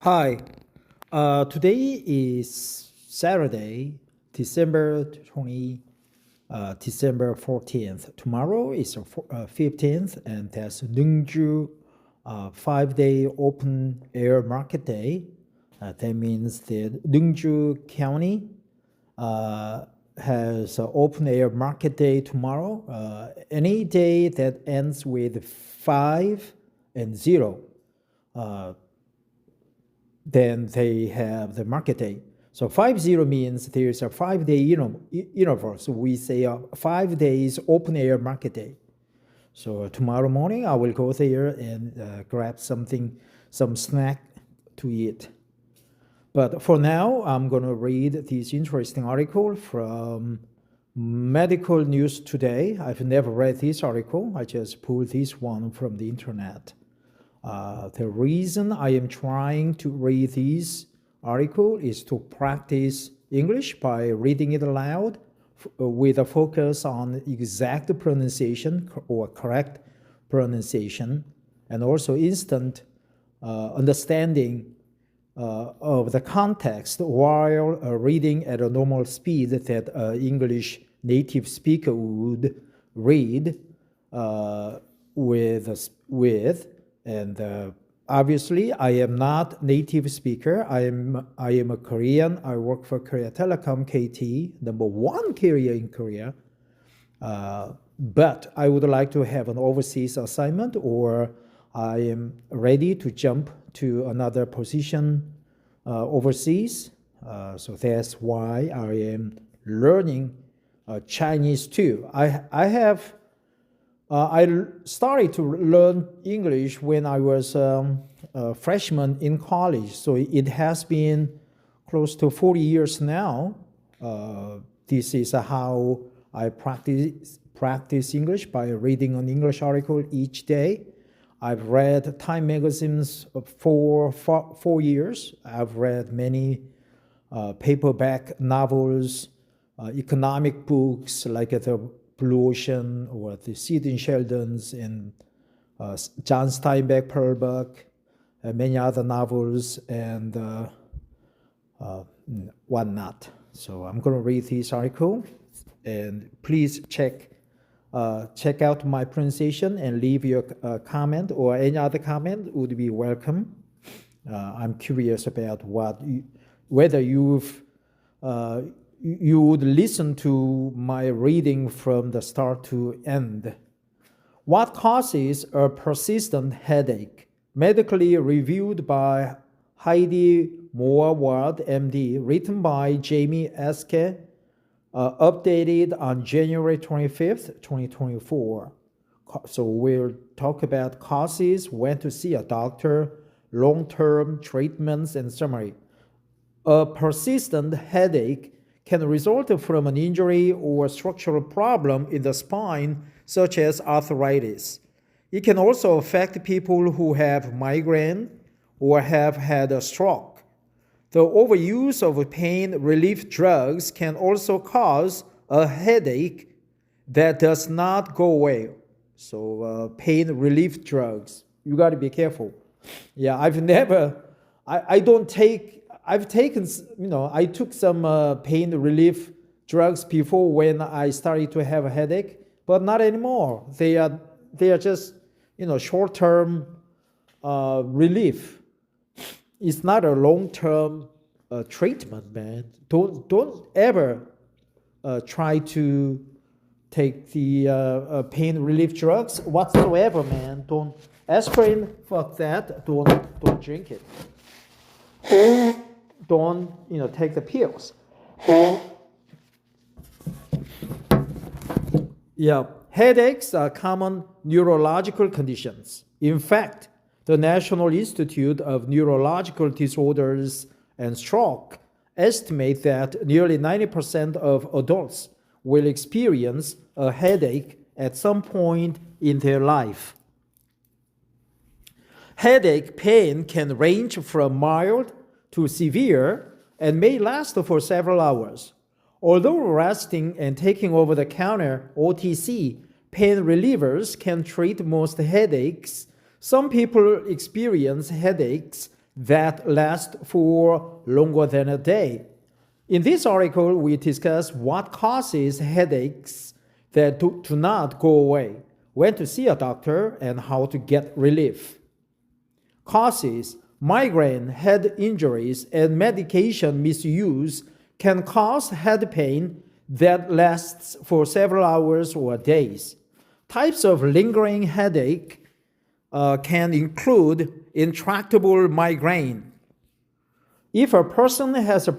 Hi, today is Saturday, December 14th. Tomorrow is 15th, and that's Nungju 5-day open air market day. That means that Nungju County has an open air market day tomorrow. Any day that ends with 5 and 0. Then they have the market day. So 50 means there's a 5-day interval. So we say 5 days open air market day. So tomorrow morning I will go there and grab some snack to eat. But for now, I'm going to read this interesting article from Medical News Today. I've never read this article. I just pulled this one from the internet. The reason I am trying to read this article is to practice English by reading it aloud with a focus on exact pronunciation or correct pronunciation, and also instant understanding of the context while reading at a normal speed that an English native speaker would read with. And obviously, I am not native speaker. I am a Korean. I work for Korea Telecom KT, number one carrier in Korea. But I would like to have an overseas assignment, or I am ready to jump to another position overseas. So that's why I am learning Chinese too. I started to learn English when I was a freshman in college, so it has been close to 40 years now. This is how I practice English, by reading an English article each day. I've read Time magazines for 4 years. I've read many paperback novels, economic books like the Blue Ocean or the Sid and Sheldon's, and John Steinbeck, Pearl Buck, and many other novels, and whatnot. So I'm going to read this article, and please check out my pronunciation and leave your comment, or any other comment would be welcome. I'm curious about whether you would listen to my reading from the start to end. What causes a persistent headache? Medically reviewed by Heidi Moore-Ward, MD, written by Jamie Eske, updated on January 25th, 2024. So we'll talk about causes, when to see a doctor, long-term treatments, and summary. A persistent headache can result from an injury or structural problem in the spine, such as arthritis. It can also affect people who have migraine or have had a stroke. The overuse of pain relief drugs can also cause a headache that does not go away. So pain relief drugs, you got to be careful. Yeah, I took some pain relief drugs before when I started to have a headache, but not anymore. They are just short-term relief. It's not a long-term treatment, man. Don't ever try to take the pain relief drugs whatsoever, man. Don't aspirin, fuck that. Don't drink it. Don't take the pills. Yeah, headaches are common neurological conditions. In fact, the National Institute of Neurological Disorders and Stroke estimate that nearly 90% of adults will experience a headache at some point in their life. Headache pain can range from mild to severe and may last for several hours. Although resting and taking over-the-counter OTC pain relievers can treat most headaches, some people experience headaches that last for longer than a day. In this article, we discuss what causes headaches that do not go away, when to see a doctor, and how to get relief. Causes: migraine, head injuries, and medication misuse can cause head pain that lasts for several hours or days. Types of lingering headache can include intractable migraine. If a person has a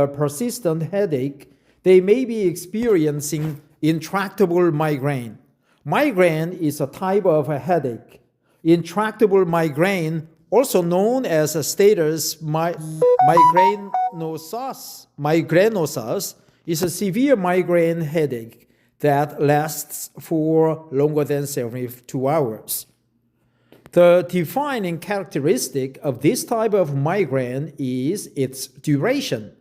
persistent headache, they may be experiencing intractable migraine. Migraine is a type of a headache. Intractable migraine, also known as a status migrainosus, is a severe migraine headache that lasts for longer than 72 hours. The defining characteristic of this type of migraine is its duration.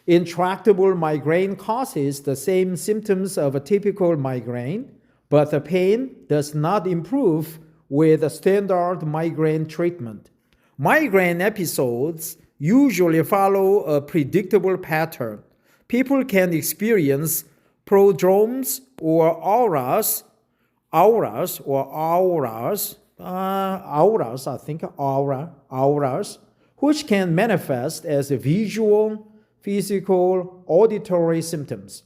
Intractable migraine causes the same symptoms of a typical migraine, but the pain does not improve with a standard migraine treatment. Migraine episodes usually follow a predictable pattern. People can experience prodromes or auras, which can manifest as visual, physical, auditory symptoms.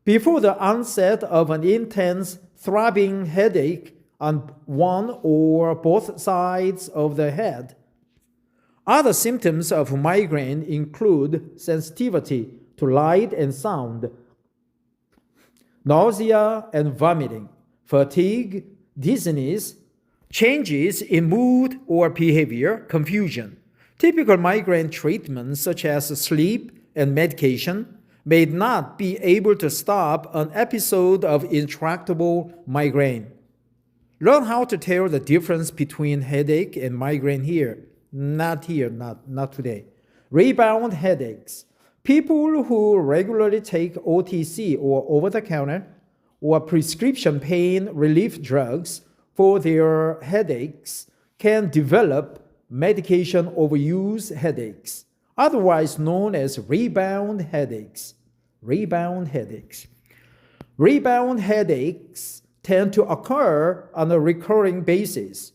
Before the onset of an intense throbbing headache on one or both sides of the head. Other symptoms of migraine include sensitivity to light and sound, nausea and vomiting, fatigue, dizziness, changes in mood or behavior, confusion. Typical migraine treatments such as sleep and medication may not be able to stop an episode of intractable migraine. Learn how to tell the difference between headache and migraine here. Not today. Rebound headaches. People who regularly take OTC or over-the-counter or prescription pain relief drugs for their headaches can develop medication overuse headaches, otherwise known as rebound headaches. Rebound headaches tend to occur on a recurring basis.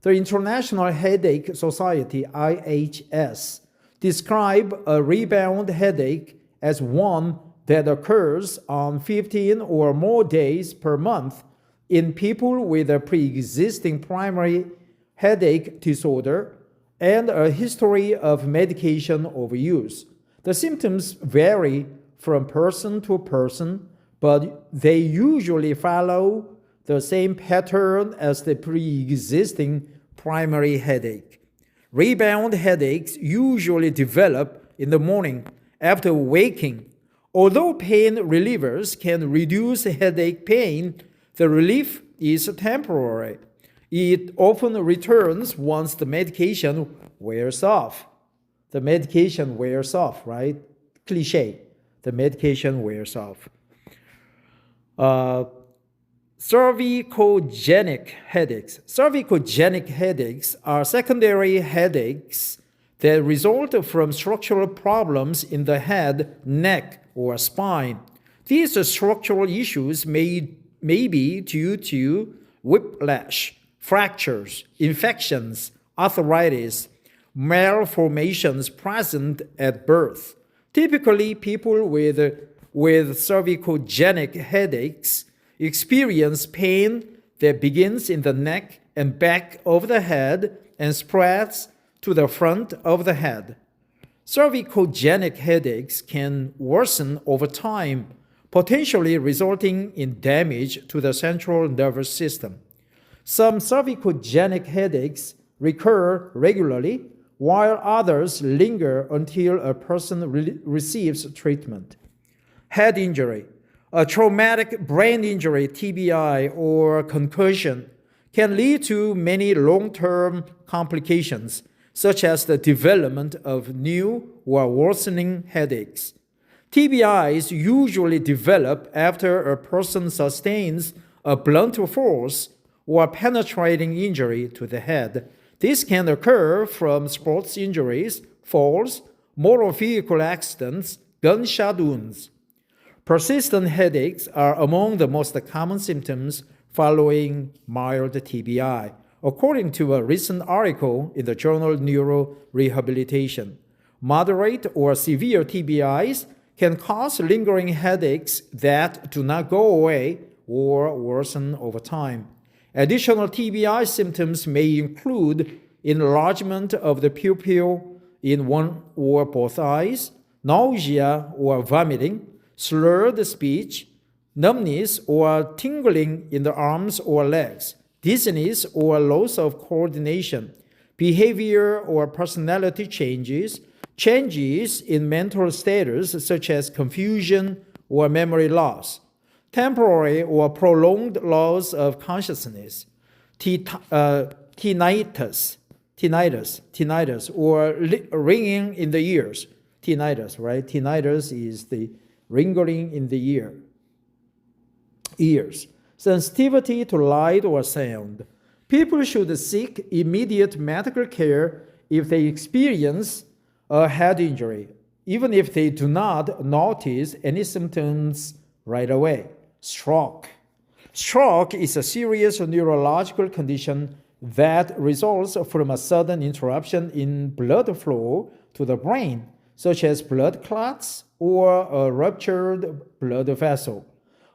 The International Headache Society, IHS, describe a rebound headache as one that occurs on 15 or more days per month in people with a pre-existing primary headache disorder and a history of medication overuse. The symptoms vary from person to person, but they usually follow the same pattern as the pre-existing primary headache. Rebound headaches usually develop in the morning after waking. Although pain relievers can reduce headache pain, the relief is temporary. It often returns once the medication wears off. The medication wears off, right? Cliche. The medication wears off. Cervicogenic headaches. Cervicogenic headaches are secondary headaches that result from structural problems in the head, neck, or spine. These structural issues may be due to whiplash, fractures, infections, arthritis, malformations present at birth. Typically, people with cervicogenic headaches experience pain that begins in the neck and back of the head and spreads to the front of the head. Cervicogenic headaches can worsen over time, potentially resulting in damage to the central nervous system. Some cervicogenic headaches recur regularly, while others linger until a person receives treatment. Head injury. A traumatic brain injury, TBI, or concussion can lead to many long-term complications, such as the development of new or worsening headaches. TBIs usually develop after a person sustains a blunt force or penetrating injury to the head. This can occur from sports injuries, falls, motor vehicle accidents, gunshot wounds. Persistent headaches are among the most common symptoms following mild TBI, according to a recent article in the journal Neurorehabilitation. Moderate or severe TBIs can cause lingering headaches that do not go away or worsen over time. Additional TBI symptoms may include enlargement of the pupil in one or both eyes, nausea or vomiting, slurred speech, numbness or tingling in the arms or legs, dizziness or loss of coordination, behavior or personality changes, changes in mental status such as confusion or memory loss, temporary or prolonged loss of consciousness, tinnitus, or ringing in the ears. Tinnitus, right? Tinnitus is the ringing in the ears. Sensitivity to light or sound. People should seek immediate medical care if they experience a head injury, even if they do not notice any symptoms right away. Stroke. Stroke is a serious neurological condition that results from a sudden interruption in blood flow to the brain, such as blood clots or a ruptured blood vessel.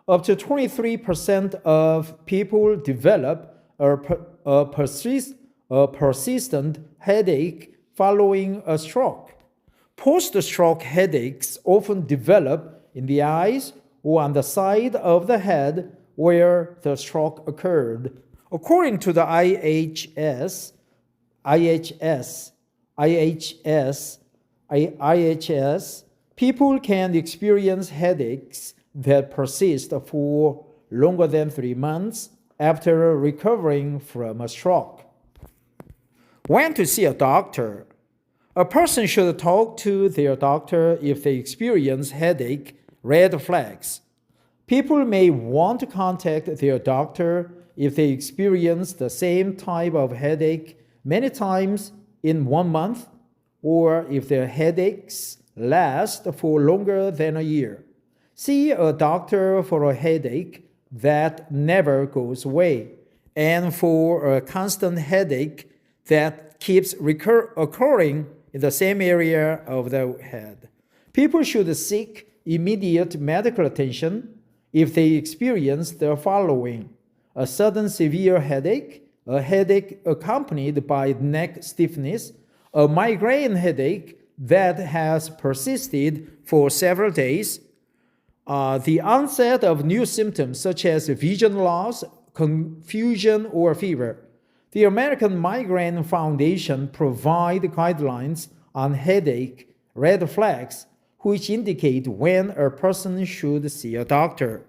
Up to 23% of people develop a persistent headache following a stroke. Post-stroke headaches often develop in the eyes or on the side of the head where the stroke occurred. According to the IHS, people can experience headaches that persist for longer than 3 months after recovering from a stroke. When to see a doctor? A person should talk to their doctor if they experience headache red flags. People may want to contact their doctor if they experience the same type of headache many times in 1 month, or if their headaches last for longer than a year. See a doctor for a headache that never goes away, and for a constant headache that keeps occurring in the same area of the head. People should seek immediate medical attention if they experience the following: a sudden severe headache, a headache accompanied by neck stiffness, a migraine headache that has persisted for several days, the onset of new symptoms such as vision loss, confusion, or fever. The American Migraine Foundation provides guidelines on headache red flags, which indicate when a person should see a doctor.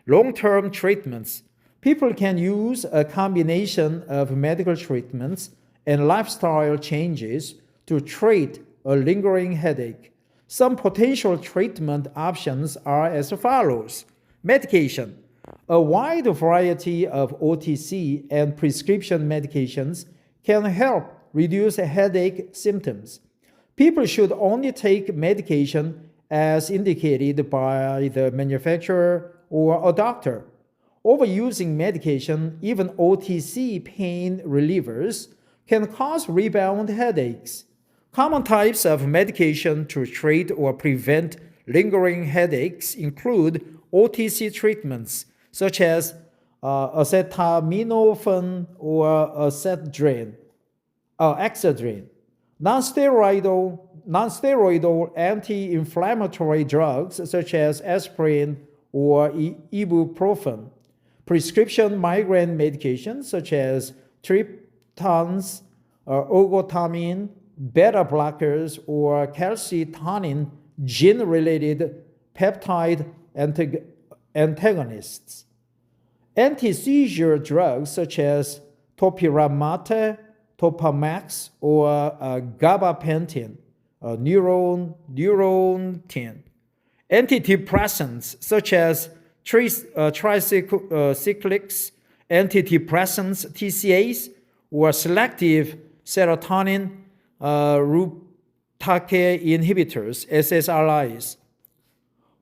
Long-term treatments. People can use a combination of medical treatments and lifestyle changes to treat a lingering headache. Some potential treatment options are as follows. Medication. A wide variety of OTC and prescription medications can help reduce headache symptoms. People should only take medication as indicated by the manufacturer or a doctor. Overusing medication, even OTC pain relievers, can cause rebound headaches. Common types of medication to treat or prevent lingering headaches include OTC treatments such as acetaminophen or Excedrin, non-steroidal anti-inflammatory drugs such as aspirin or ibuprofen, prescription migraine medications such as triptans, ergotamine, beta blockers, or calcitonin gene-related peptide antagonists. Anti-seizure drugs such as topiramate, Topamax, or gabapentin, neurontin. Antidepressants such as tricyclics, antidepressants, TCAs, or selective serotonin reuptake inhibitors, SSRIs.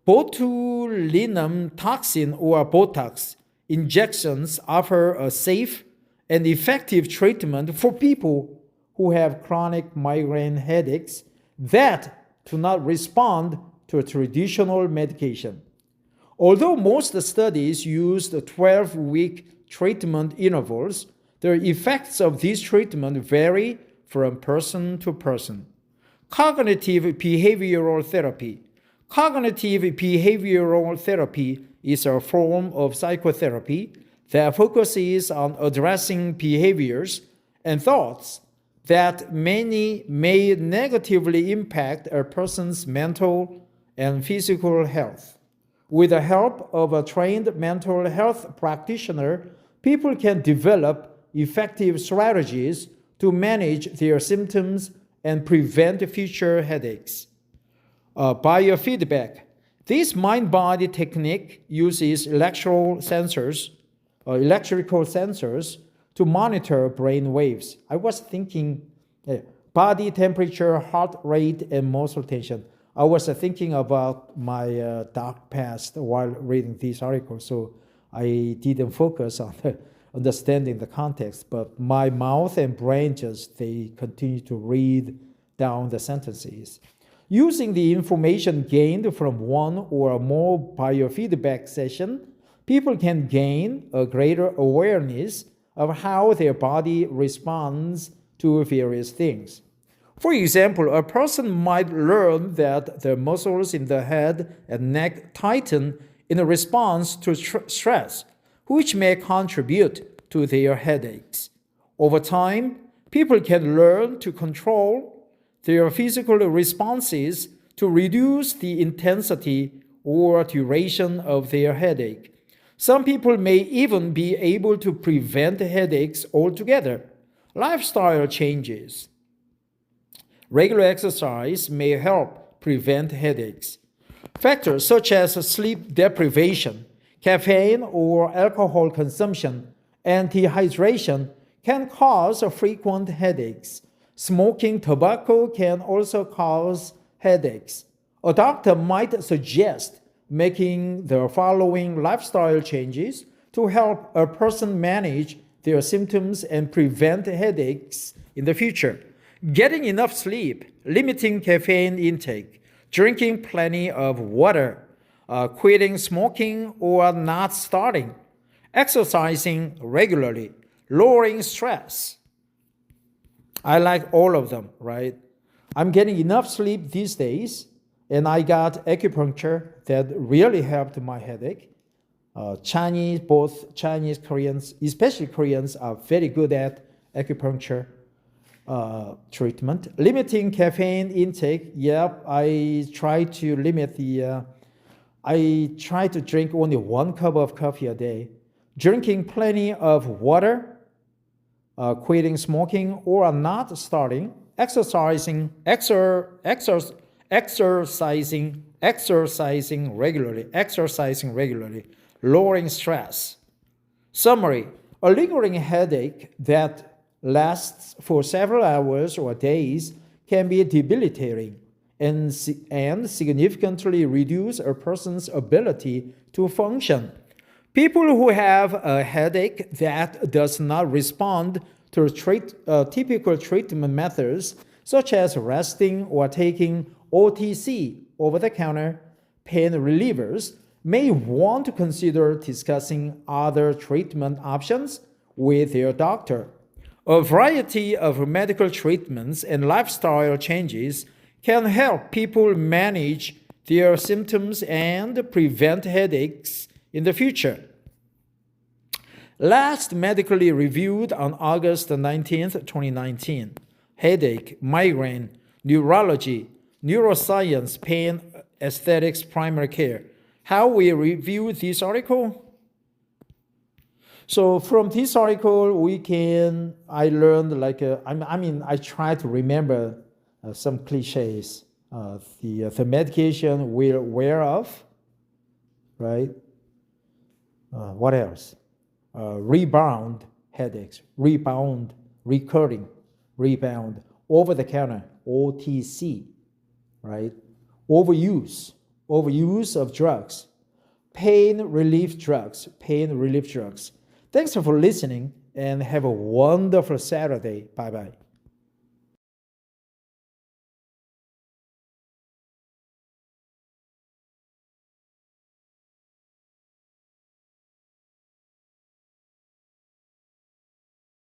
Botulinum toxin or Botox injections offer a safe and effective treatment for people who have chronic migraine headaches that do not respond to a traditional medication. Although most studies used 12-week treatment intervals, the effects of this treatment vary from person to person. Cognitive behavioral therapy. Cognitive behavioral therapy is a form of psychotherapy that focuses on addressing behaviors and thoughts that may negatively impact a person's mental and physical health. With the help of a trained mental health practitioner, people can develop effective strategies to manage their symptoms and prevent future headaches. Biofeedback. This mind-body technique uses electrical sensors to monitor brain waves. I was thinking body temperature, heart rate, and muscle tension. I was thinking about my dark past while reading this article, so I didn't focus on understanding the context, but my mouth and brain they continue to read down the sentences. Using the information gained from one or more biofeedback sessions, people can gain a greater awareness of how their body responds to various things. For example, a person might learn that the muscles in the head and neck tighten in response to stress, which may contribute to their headaches. Over time, people can learn to control their physical responses to reduce the intensity or duration of their headache. Some people may even be able to prevent headaches altogether. Lifestyle changes. Regular exercise may help prevent headaches. Factors such as sleep deprivation, caffeine or alcohol consumption, and dehydration can cause frequent headaches. Smoking tobacco can also cause headaches. A doctor might suggest making the following lifestyle changes to help a person manage their symptoms and prevent headaches in the future. Getting enough sleep, limiting caffeine intake, drinking plenty of water, quitting smoking or not starting, exercising regularly, lowering stress. I like all of them, right? I'm getting enough sleep these days, and I got acupuncture that really helped my headache. Both Chinese, Koreans, especially Koreans, are very good at acupuncture treatment. Limiting caffeine intake, I try to drink only 1 cup of coffee a day. Drinking plenty of water, quitting smoking or not starting, exercising regularly, lowering stress. Summary: a lingering headache that lasts for several hours or days can be debilitating and significantly reduce a person's ability to function. People who have a headache that does not respond to typical treatment methods, such as resting or taking OTC, over-the-counter pain relievers, may want to consider discussing other treatment options with their doctor. A variety of medical treatments and lifestyle changes can help people manage their symptoms and prevent headaches in the future. Last medically reviewed on August 19th, 2019. Headache, migraine, neurology, neuroscience, pain, aesthetics, primary care. How we review this article? So from this article, I learned I try to remember some cliches. The medication we're aware of, right? What else? Rebound headaches, rebound recurring, rebound, over the counter, OTC, right? Overuse of drugs, pain relief drugs. Thanks for listening and have a wonderful Saturday. Bye bye.